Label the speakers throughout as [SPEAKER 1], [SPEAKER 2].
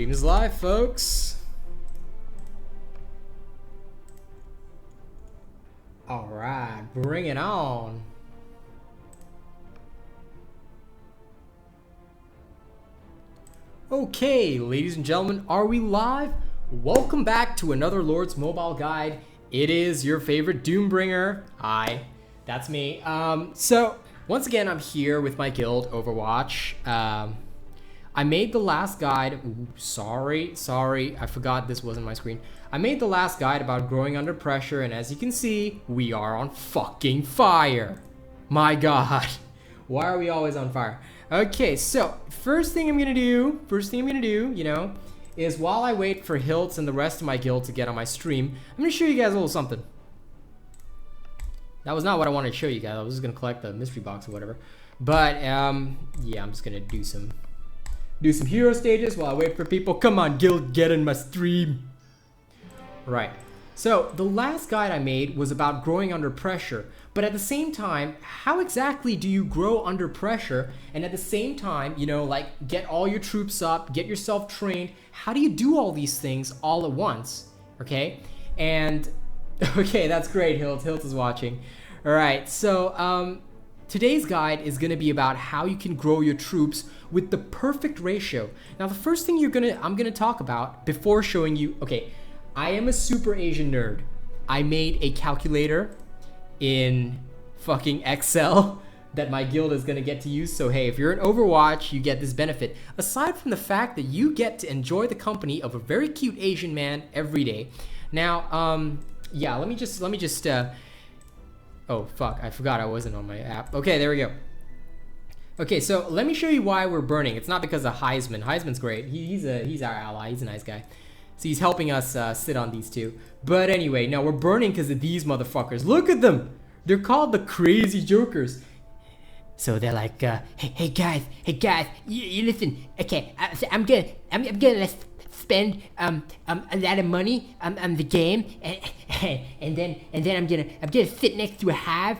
[SPEAKER 1] Stream is live, folks. All right, bring it on. Okay, ladies and gentlemen, are we live? Welcome back to another Lord's Mobile Guide. It is your favorite Doombringer. Hi, that's me. So once again, I'm here with my guild, Overwatch. I made the last guide. Ooh, sorry, I forgot this wasn't my screen. I made the last guide about growing under pressure, and as you can see, we are on fucking fire. My God, why are we always on fire? Okay, so first thing I'm gonna do, you know, is while I wait for Hiltz and the rest of my guild to get on my stream, I'm gonna show you guys a little something. That was not what I wanted to show you guys. I was just gonna collect the mystery box or whatever. But yeah, I'm just gonna do some hero stages while I wait for people. Come on, guild, get in my stream. Right. So the last guide I made was about growing under pressure, but at the same time, how exactly do you grow under pressure and at the same time, you know, like get all your troops up, get yourself trained? How do you do all these things all at once? Okay. And okay, that's great. Hiltz is watching. All right. So today's guide is going to be about how you can grow your troops with the perfect ratio. Now, the first thing I'm gonna talk about before showing you, okay, I am a super Asian nerd. I made a calculator in fucking Excel that my guild is gonna get to use. So hey, if you're in Overwatch, you get this benefit. Aside from the fact that you get to enjoy the company of a very cute Asian man every day. Now, yeah, let me just, oh fuck, I forgot I wasn't on my app. Okay, there we go. Okay, so let me show you why we're burning. It's not because of Heisman. Heisman's great. He's our ally. He's a nice guy. So he's helping us sit on these two. But anyway, no, we're burning because of these motherfuckers. Look at them. They're called the Crazy Jokers. So they're like, hey guys, you listen. Okay, so I'm gonna spend a lot of money on the game, and then I'm gonna sit next to a hive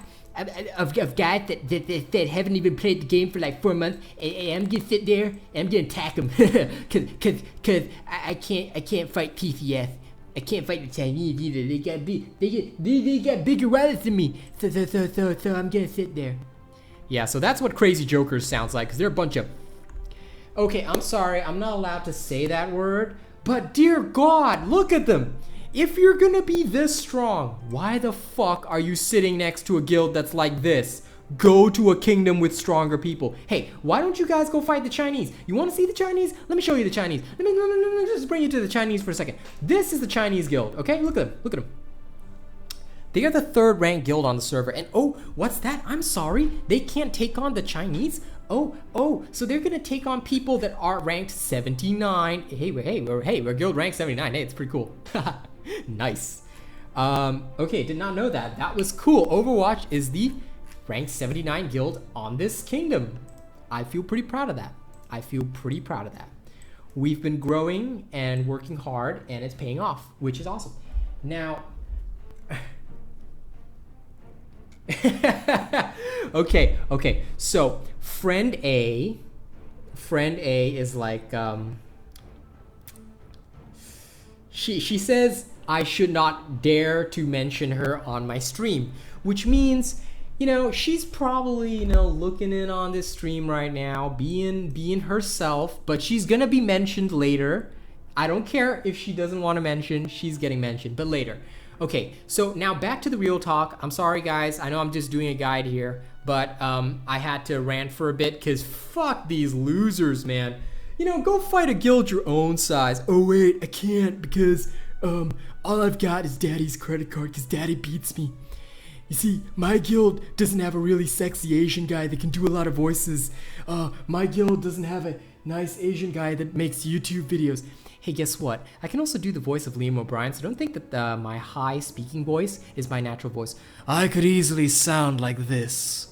[SPEAKER 1] of guys that haven't even played the game for like 4 months, and I'm gonna sit there and I'm gonna attack them, cause I can't fight PCS. I can't fight the Chinese either. They got bigger wallets than me. So I'm gonna sit there. Yeah, so that's what Crazy Jokers sounds like, cause they're a bunch of. Okay, I'm sorry, I'm not allowed to say that word, but dear God, look at them. If you're gonna be this strong, why the fuck are you sitting next to a guild that's like this? Go to a kingdom with stronger people. Hey, why don't you guys go fight the Chinese? You wanna see the Chinese? Let me show you the Chinese. Let me just bring you to the Chinese for a second. This is the Chinese guild, okay? Look at them, They are the 3rd ranked guild on the server, and oh, what's that? I'm sorry, they can't take on the Chinese? Oh, so they're gonna take on people that are ranked 79. Hey, we're guild ranked 79. Hey, it's pretty cool. Nice. Okay, did not know that. That was cool. Overwatch is the ranked 79 guild on this kingdom. I feel pretty proud of that. We've been growing and working hard, and it's paying off, which is awesome. Now, okay. So friend A is like, she says I should not dare to mention her on my stream, which means, you know, she's probably, you know, looking in on this stream right now, being herself, but she's gonna be mentioned later. I don't care if she doesn't want to mention, she's getting mentioned, but later. Okay, so now back to the real talk. I'm sorry guys, I know I'm just doing a guide here, but I had to rant for a bit because fuck these losers, man. You know, go fight a guild your own size. Oh wait, I can't because all I've got is daddy's credit card because daddy beats me. You see, my guild doesn't have a really sexy Asian guy that can do a lot of voices. My guild doesn't have a nice Asian guy that makes YouTube videos. Hey, guess what? I can also do the voice of Liam O'Brien, so don't think that my high speaking voice is my natural voice. I could easily sound like this,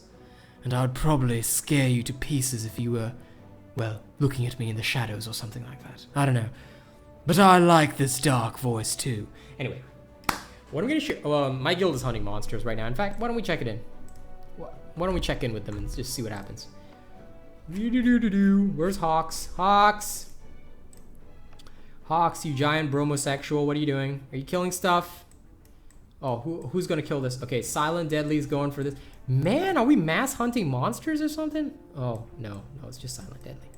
[SPEAKER 1] and I would probably scare you to pieces if you were, well, looking at me in the shadows or something like that. I don't know. But I like this dark voice too. Anyway, what I'm gonna show, my guild is hunting monsters right now. In fact, why don't we check it in? Why don't we check in with them and just see what happens? Where's Hawks? Hawks! Hawks, you giant bromosexual, what are you doing? Are you killing stuff? Oh, who's gonna kill this? Okay, Silent Deadly is going for this. Man, are we mass hunting monsters or something? Oh, no, it's just Silent Deadly.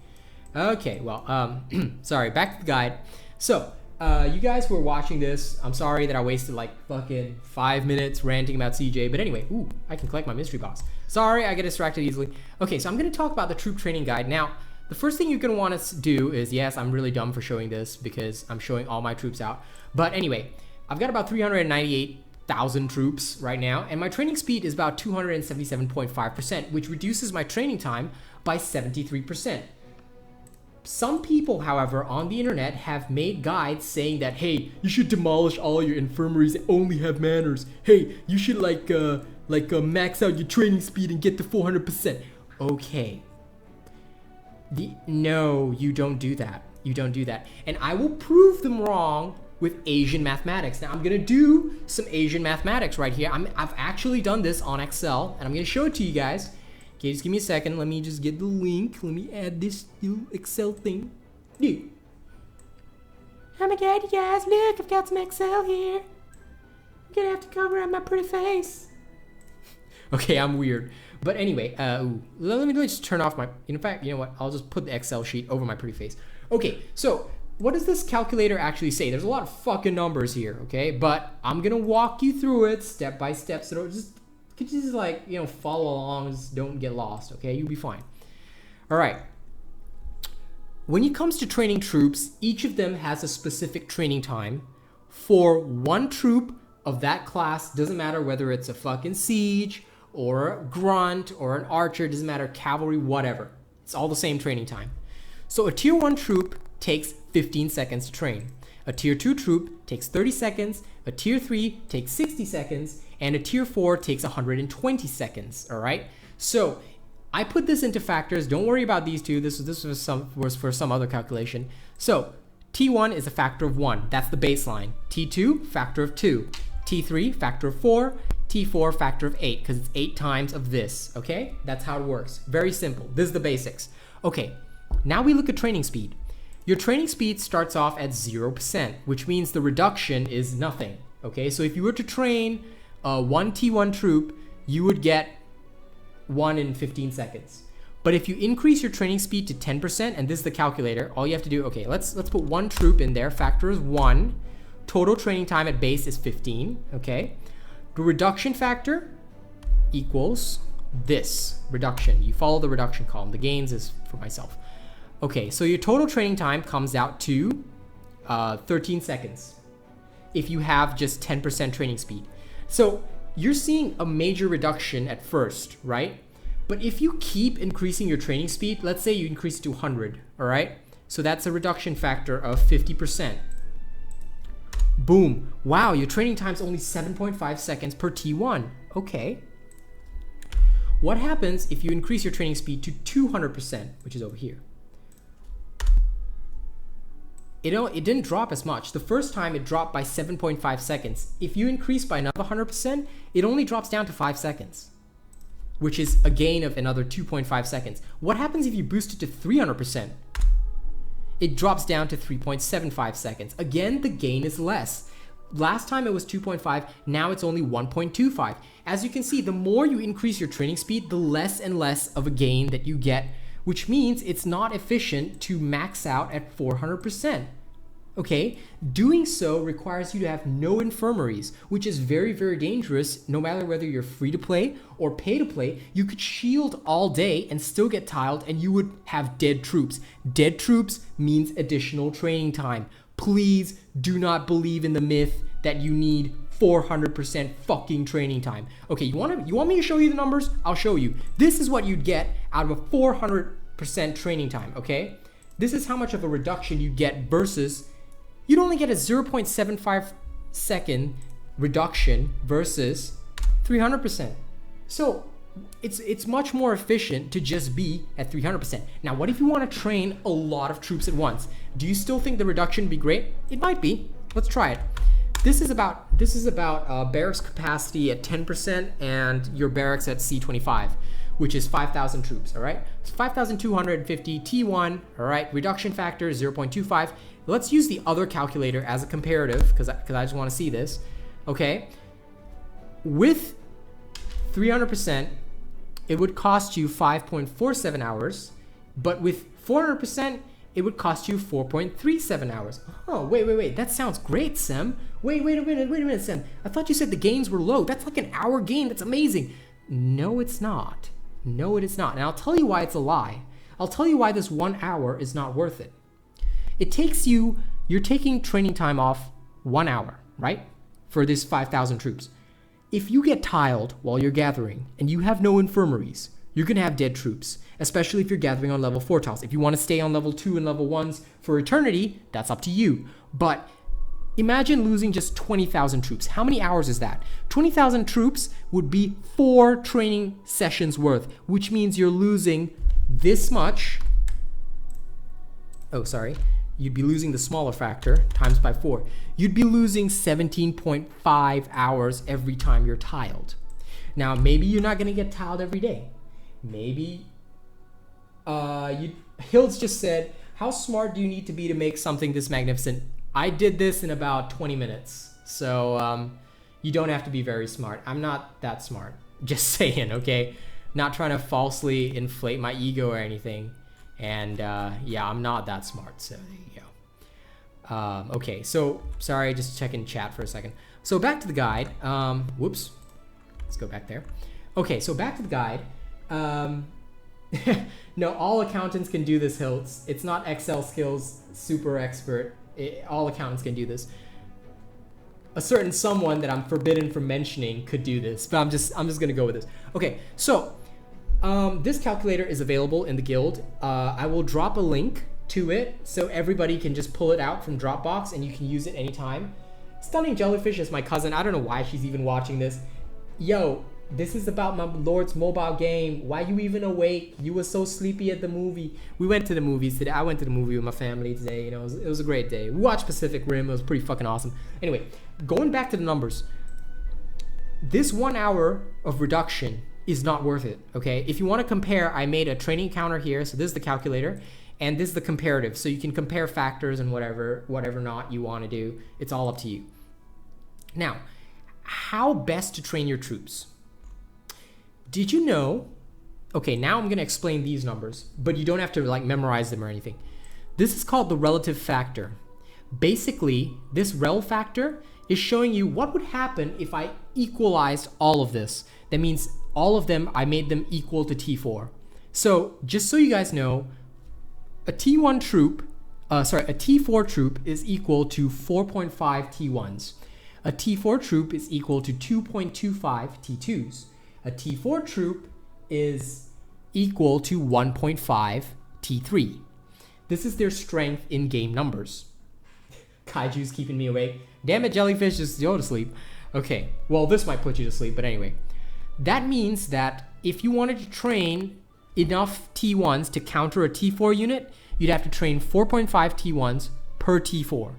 [SPEAKER 1] Okay, well, sorry, back to the guide. So, you guys who are watching this, I'm sorry that I wasted like fucking 5 minutes ranting about CJ, but anyway, ooh, I can collect my mystery box. Sorry, I get distracted easily. Okay, so I'm gonna talk about the troop training guide. Now, the first thing you're gonna wanna do is, yes, I'm really dumb for showing this because I'm showing all my troops out. But anyway, I've got about 398,000 troops right now, and my training speed is about 277.5%, which reduces my training time by 73%. Some people, however, on the internet have made guides saying that, hey, you should demolish all your infirmaries and only have manners. Hey, you should max out your training speed and get to 400%. Okay. No, you don't do that. You don't do that. And I will prove them wrong with Asian mathematics. Now I'm gonna do some Asian mathematics right here. I've actually done this on Excel, and I'm gonna show it to you guys. Okay, just give me a second. Let me just get the link. Let me add this little Excel thing. Dude. Oh my god, you guys, look, I've got some Excel here. I'm gonna have to cover up my pretty face. Okay, I'm weird. But anyway, let me just turn off my, in fact, you know what? I'll just put the Excel sheet over my pretty face. Okay, so what does this calculator actually say? There's a lot of fucking numbers here, okay? But I'm gonna walk you through it step by step, so could you just like, you know, follow along, just don't get lost, okay? You'll be fine. All right. When it comes to training troops, each of them has a specific training time for one troop of that class. Doesn't matter whether it's a fucking siege or a grunt or an archer, doesn't matter, cavalry, whatever. It's all the same training time. So a tier 1 troop takes 15 seconds to train. A tier 2 troop takes 30 seconds, a tier 3 takes 60 seconds, and a tier 4 takes 120 seconds, all right? So I put this into factors. Don't worry about these two. This was for some other calculation. So T1 is a factor of 1. That's the baseline. T2, factor of 2. T3, factor of 4. T4, factor of 8, because it's 8 times of this, okay? That's how it works. Very simple. This is the basics. Okay, now we look at training speed. Your training speed starts off at 0%, which means the reduction is nothing, okay? So if you were to train one T1 troop, you would get 1 in 15 seconds. But if you increase your training speed to 10%, and this is the calculator, all you have to do, okay, let's put one troop in there. Factor is 1. Total training time at base is 15, okay? The reduction factor equals this reduction. You follow the reduction column. The gains is for myself. Okay, so your total training time comes out to 13 seconds if you have just 10% training speed. So you're seeing a major reduction at first, right? But if you keep increasing your training speed, let's say you increase it to 100, all right? So that's a reduction factor of 50%. Boom. Wow, your training time is only 7.5 seconds per T1. Okay. What happens if you increase your training speed to 200%, which is over here? It didn't drop as much. The first time it dropped by 7.5 seconds. If you increase by another 100%, it only drops down to 5 seconds, which is a gain of another 2.5 seconds. What happens if you boost it to 300%? It drops down to 3.75 seconds. Again, the gain is less. Last time it was 2.5, now it's only 1.25. As you can see, the more you increase your training speed, the less and less of a gain that you get, which means it's not efficient to max out at 400%. Okay, doing so requires you to have no infirmaries, which is very, very dangerous. No matter whether you're free to play or pay to play, you could shield all day and still get tiled, and you would have dead troops. Dead troops means additional training time. Please do not believe in the myth that you need 400% fucking training time. Okay, you want me to show you the numbers? I'll show you. This is what you'd get out of a 400% training time, okay? This is how much of a reduction you get versus you'd only get a 0.75 second reduction versus 300%. So it's much more efficient to just be at 300%. Now, what if you want to train a lot of troops at once? Do you still think the reduction would be great? It might be. Let's try it. This is about barracks capacity at 10% and your barracks at C25, which is 5,000 troops, all right? It's 5,250 T1, all right? Reduction factor 0.25. let's use the other calculator as a comparative because I just want to see this. Okay, with 300%, it would cost you 5.47 hours, but with 400%, it would cost you 4.37 hours. Oh, wait. That sounds great, Sem. Wait a minute, Sem. I thought you said the gains were low. That's like an hour gain. That's amazing. No, it's not. No, it is not. And I'll tell you why it's a lie. I'll tell you why this 1 hour is not worth it. It takes you, you're taking training time off 1 hour, right? For this 5,000 troops. If you get tiled while you're gathering and you have no infirmaries, you're going to have dead troops, especially if you're gathering on level 4 tiles. If you want to stay on level 2 and level 1s for eternity, that's up to you. But imagine losing just 20,000 troops. How many hours is that? 20,000 troops would be 4 training sessions worth, which means you're losing this much. Oh, sorry. You'd be losing the smaller factor times by 4. You'd be losing 17.5 hours every time you're tiled. Now, maybe you're not going to get tiled every day. Maybe Hills just said, how smart do you need to be to make something this magnificent? I did this in about 20 minutes. So you don't have to be very smart. I'm not that smart. Just saying, okay? Not trying to falsely inflate my ego or anything. And yeah, I'm not that smart, so there you go. Okay, so sorry, just checking chat for a second. So back to the guide. Whoops, let's go back there. Okay, so back to the guide. No, all accountants can do this, Hilts. It's not Excel skills super expert. All accountants can do this. A certain someone that I'm forbidden from mentioning could do this, but I'm just gonna go with this. Okay, so. This calculator is available in the guild. I will drop a link to it so everybody can just pull it out from Dropbox and you can use it anytime. Stunning Jellyfish is my cousin. I don't know why she's even watching this. Yo, this is about my Lord's mobile game. Why you even awake? You were so sleepy at the movie. We went to the movies today. I went to the movie with my family today. You know, it was a great day. We watched Pacific Rim. It was pretty fucking awesome. Anyway, going back to the numbers. This 1 hour of reduction is not worth it, okay? If you want to compare, I made a training counter here. So this is the calculator, and this is the comparative. So you can compare factors and whatever not you want to do. It's all up to you. Now, how best to train your troops? Did you know? Okay, now I'm going to explain these numbers, but you don't have to like memorize them or anything. This is called the relative factor. Basically, this rel factor is showing you what would happen if I equalized all of this. That means all of them, I made them equal to T4. So just so you guys know, a T1 troop, a T4 troop is equal to 4.5 T1s. A T4 troop is equal to 2.25 T2s. A T4 troop is equal to 1.5 T3. This is their strength in game numbers. Kaiju's keeping me awake. Damn it, Jellyfish, just go to sleep. Okay, well, this might put you to sleep, but anyway. That means that if you wanted to train enough T1s to counter a T4 unit, you'd have to train 4.5 T1s per T4,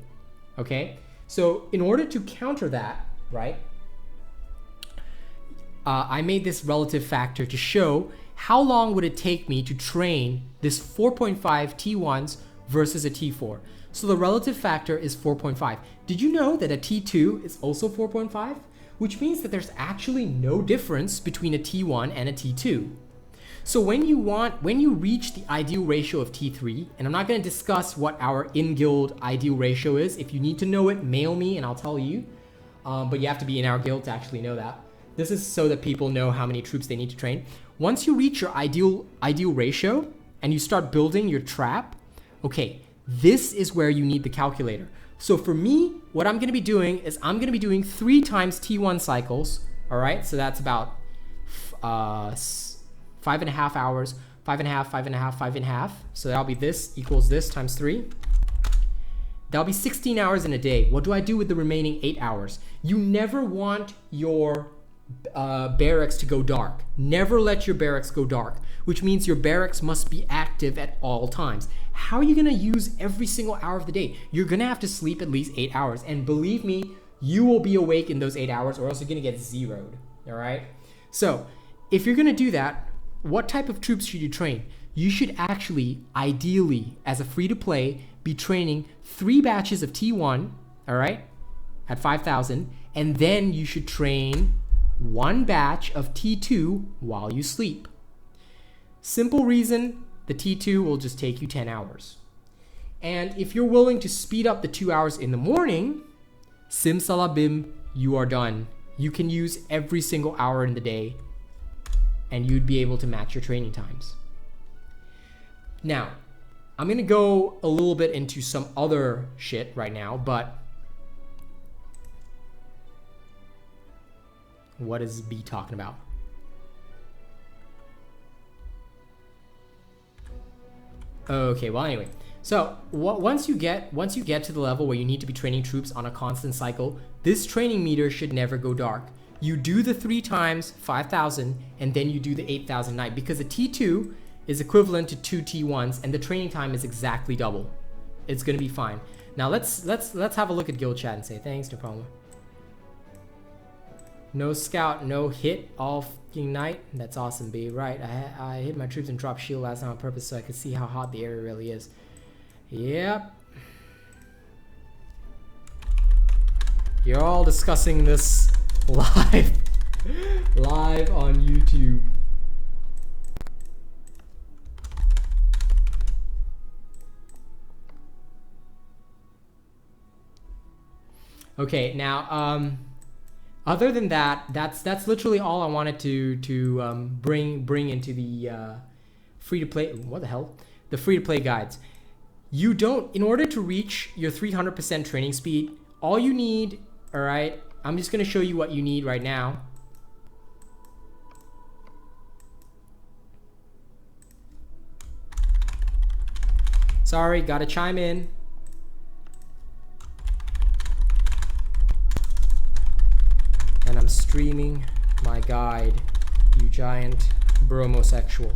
[SPEAKER 1] okay? So in order to counter that, right, I made this relative factor to show how long would it take me to train this 4.5 T1s versus a T4. So the relative factor is 4.5. Did you know that a T2 is also 4.5? Which means that there's actually no difference between a T1 and a T2. So when you reach the ideal ratio of T3, and I'm not going to discuss what our in-guild ideal ratio is. If you need to know it, mail me and I'll tell you. But you have to be in our guild to actually know that. This is so that people know how many troops they need to train. Once you reach your ideal ratio and you start building your trap, okay, this is where you need the calculator. So for me, what I'm going to be doing is I'm going to be doing 3 times T1 cycles. All right, so that's about 5.5 hours, 5.5, 5.5, 5.5. So that'll be this equals this times 3. That'll be 16 hours in a day. What do I do with the remaining 8 hours? You never want your barracks to go dark. Never let your barracks go dark, which means your barracks must be active at all times. How are you going to use every single hour of the day? You're going to have to sleep at least 8 hours. And believe me, you will be awake in those 8 hours or else you're going to get zeroed. All right? So if you're going to do that, what type of troops should you train? you should actually, ideally, as a free-to-play, be training 3 batches of T1, all right, at 5,000, and then you should train 1 batch of T2 while you sleep. Simple reason, the T2 will just take you 10 hours. And if you're willing to speed up the 2 hours in the morning, simsalabim, you are done. You can use every single hour in the day and you'd be able to match your training times. Now, I'm gonna go a little bit into some other shit right now, but what is B talking about? Okay, well anyway, so once you get to the level where you need to be training troops on a constant cycle, this training meter should never go dark. You do the 3 times 5,000 and then you do the 8,000 night, because a T2 is equivalent to 2 T1s and the training time is exactly double. It's gonna be fine. Now let's have a look at guild chat and say thanks, no problem. No scout, no hit all fucking night. That's awesome, B. Right, I hit my troops and dropped shield last night on purpose so I could see how hot the area really is. Yep. You're all discussing this live on YouTube. Okay, now other than that, that's literally all I wanted to bring into the free to play. What the hell? The free to play guides. You don't, in order to reach your 300% training speed, all you need, all right, I'm just gonna show you what you need right now. Sorry, gotta chime in. And I'm streaming my guide, you giant bromosexual.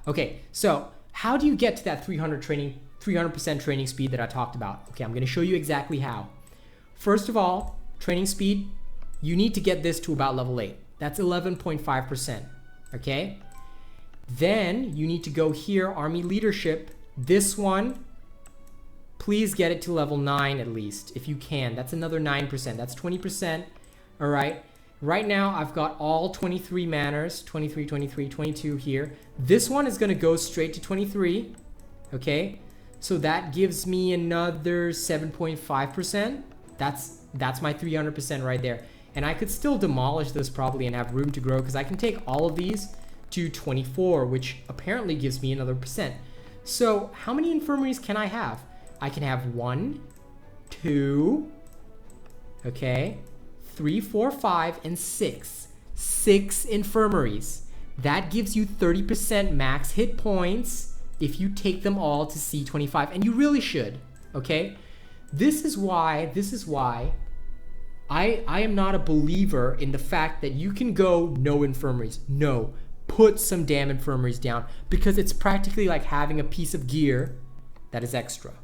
[SPEAKER 1] Okay, so how do you get to that 300% training speed that I talked about? Okay, I'm gonna show you exactly how. First of all, training speed, you need to get this to about level 8. That's 11.5%, okay? Then you need to go here, Army Leadership. This one, please get it to level 9 at least, if you can. That's another 9%, that's 20%, all right? Right now, I've got all 23 manners, 23, 23, 22 here. This one is gonna go straight to 23, okay? So that gives me another 7.5%. That's my 300% right there. And I could still demolish this probably and have room to grow because I can take all of these to 24, which apparently gives me another percent. So how many infirmaries can I have? I can have 1, 2, okay, 3, 4, 5, and 6. 6 infirmaries. That gives you 30% max hit points if you take them all to C25, and you really should, okay? This is why I am not a believer in the fact that you can go no infirmaries. No, put some damn infirmaries down, because it's practically like having a piece of gear that is extra.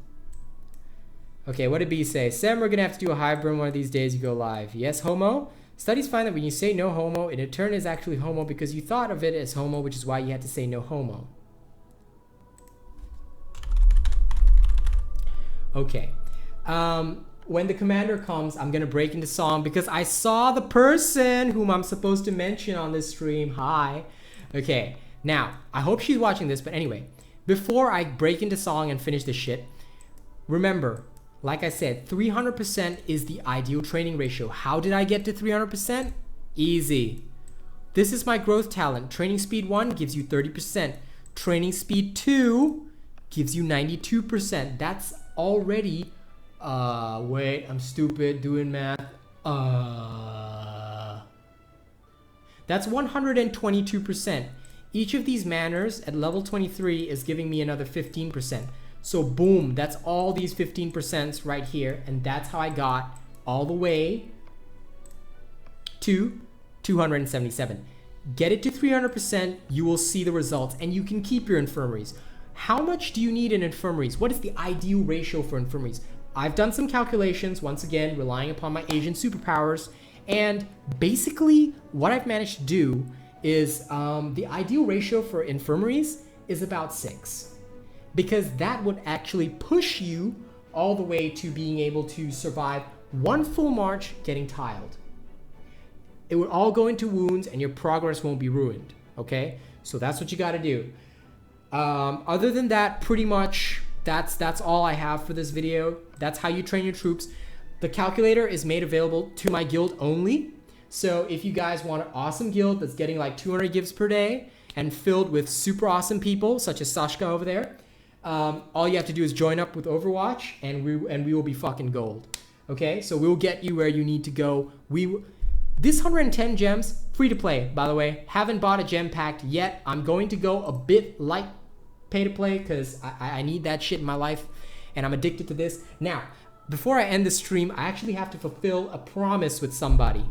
[SPEAKER 1] Okay, what did B say? Sam, we're gonna have to do a hybrid one of these days you go live. Yes, homo? Studies find that when you say no homo, it in turn is actually homo because you thought of it as homo, which is why you had to say no homo. Okay. When the commander comes, I'm gonna break into song because I saw the person whom I'm supposed to mention on this stream. Hi. Okay, now, I hope she's watching this, but anyway, before I break into song and finish this shit, remember, like I said, 300% is the ideal training ratio. How did I get to 300%? Easy. This is my growth talent. Training speed 1 gives you 30%. Training speed 2 gives you 92%. That's already, wait, I'm stupid doing math. That's 122%. Each of these manners at level 23 is giving me another 15%. So boom, that's all these 15% right here, and that's how I got all the way to 277. Get it to 300%, you will see the results, and you can keep your infirmaries. How much do you need in infirmaries? What is the ideal ratio for infirmaries? I've done some calculations, once again, relying upon my Asian superpowers, and basically what I've managed to do is the ideal ratio for infirmaries is about 6, because that would actually push you all the way to being able to survive 1 full march getting tiled. It would all go into wounds and your progress won't be ruined, okay? So that's what you gotta do. Other than that, pretty much that's all I have for this video. That's how you train your troops. The calculator is made available to my guild only. So if you guys want an awesome guild that's getting like 200 gives per day and filled with super awesome people, such as Sashka over there, all you have to do is join up with Overwatch and we will be fucking gold. Okay, so we'll get you where you need to go. This 110 gems, free to play, by the way. Haven't bought a gem pack yet. I'm going to go a bit light pay to play because I need that shit in my life and I'm addicted to this. Now, before I end the stream, I actually have to fulfill a promise with somebody.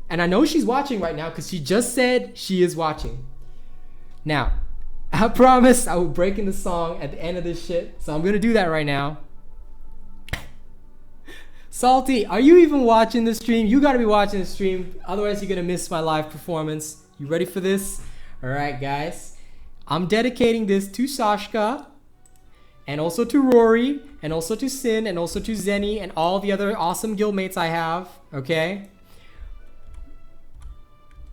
[SPEAKER 1] And I know she's watching right now because she just said she is watching. Now, I promised I would break in the song at the end of this shit, so I'm gonna do that right now. Salty, are you even watching the stream? You gotta be watching the stream, otherwise you're gonna miss my live performance. You ready for this? Alright guys, I'm dedicating this to Sashka, and also to Rory, and also to Sin, and also to Zenny, and all the other awesome guildmates I have, okay?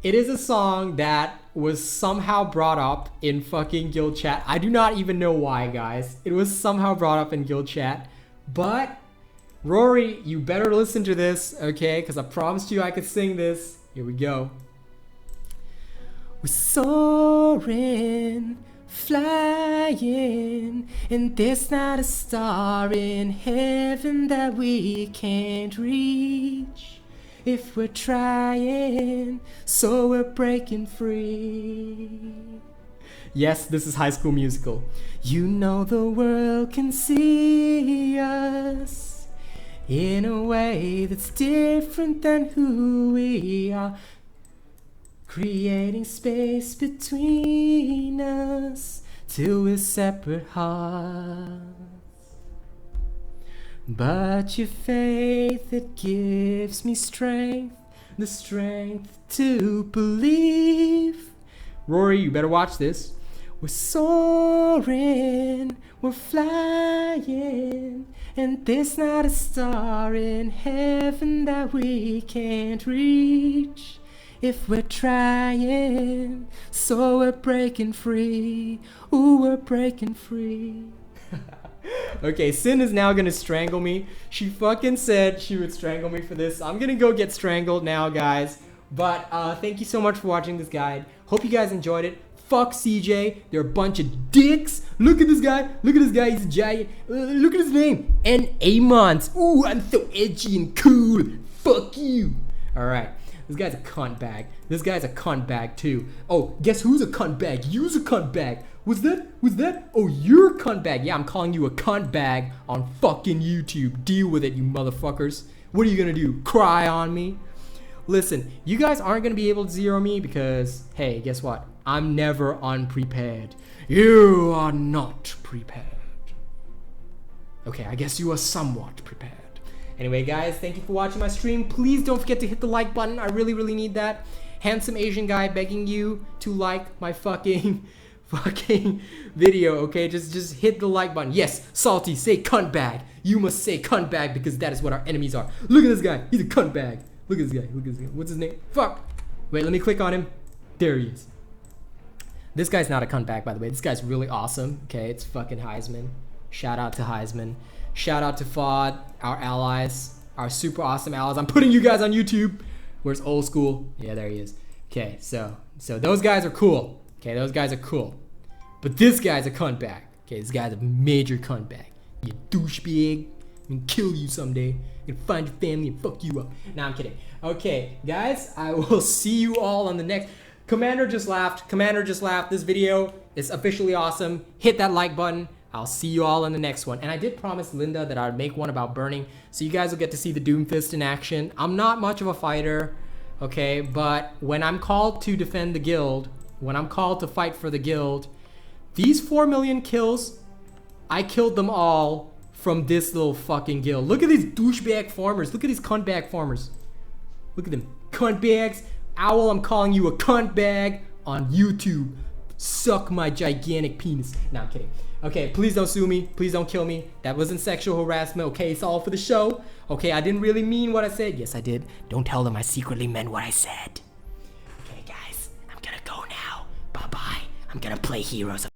[SPEAKER 1] It is a song that was somehow brought up in fucking guild chat. I do not even know why, guys. It was somehow brought up in guild chat, but Rory, you better listen to this, okay? Because I promised you I could sing this. Here we go. We're soaring, flying, and there's not a star in heaven that we can't reach. If we're trying, so we're breaking free. Yes, this is High School Musical. You know the world can see us in a way that's different than who we are, creating space between us till we're separate hearts. But your faith, it gives me strength, the strength to believe. Rory, you better watch this. We're soaring, we're flying, and there's not a star in heaven that we can't reach. If we're trying, so we're breaking free. Ooh, we're breaking free. Okay, Sin is now gonna strangle me. She fucking said she would strangle me for this. I'm gonna go get strangled now, guys. But thank you so much for watching this guide. Hope you guys enjoyed it. Fuck CJ, they're a bunch of dicks. Look at this guy, he's a giant. Look at his name, N-Amons. Ooh, I'm so edgy and cool. Fuck you. Alright, this guy's a cunt bag. This guy's a cunt bag too. Oh, guess who's a cunt bag? You's a cunt bag. Was that? Oh, you're a cunt bag. Yeah, I'm calling you a cunt bag on fucking YouTube. Deal with it, you motherfuckers. What are you gonna do? Cry on me? Listen, you guys aren't gonna be able to zero me because, hey, guess what? I'm never unprepared. You are not prepared. Okay, I guess you are somewhat prepared. Anyway, guys, thank you for watching my stream. Please don't forget to hit the like button. I really, really need that. Handsome Asian guy begging you to like my fucking video, okay? Just hit the like button. Yes, Salty, say cunt bag. You must say cunt bag because that is what our enemies are. Look at this guy. He's a cunt bag. Look at this guy. Look at this guy. What's his name? Fuck. Wait, let me click on him. There he is. This guy's not a cunt bag, by the way. This guy's really awesome. Okay, it's fucking Heisman. Shout out to Heisman. Shout out to FOD, our allies, our super awesome allies. I'm putting you guys on YouTube. Where's old school? Yeah, there he is. Okay, so those guys are cool. Okay, those guys are cool. But this guy's a cunt bag. Okay, this guy's a major cunt bag. You douchebag. I'm gonna kill you someday. I'm gonna find your family and fuck you up. Nah, I'm kidding. Okay, guys, I will see you all on the next. Commander just laughed. Commander just laughed. This video is officially awesome. Hit that like button. I'll see you all in the next one. And I did promise Linda that I'd make one about burning, so you guys will get to see the Doomfist in action. I'm not much of a fighter, okay, but when I'm called to defend the guild, when I'm called to fight for the guild, these 4 million kills, I killed them all from this little fucking guild. Look at these douchebag farmers. Look at these cuntbag farmers. Look at them. Cuntbags. Owl, I'm calling you a cunt bag on YouTube. Suck my gigantic penis. Nah, I'm kidding. Okay, please don't sue me. Please don't kill me. That wasn't sexual harassment. Okay, it's all for the show. Okay, I didn't really mean what I said. Yes, I did. Don't tell them I secretly meant what I said. Okay, guys, I'm gonna go now. Bye-bye. I'm gonna play Heroes of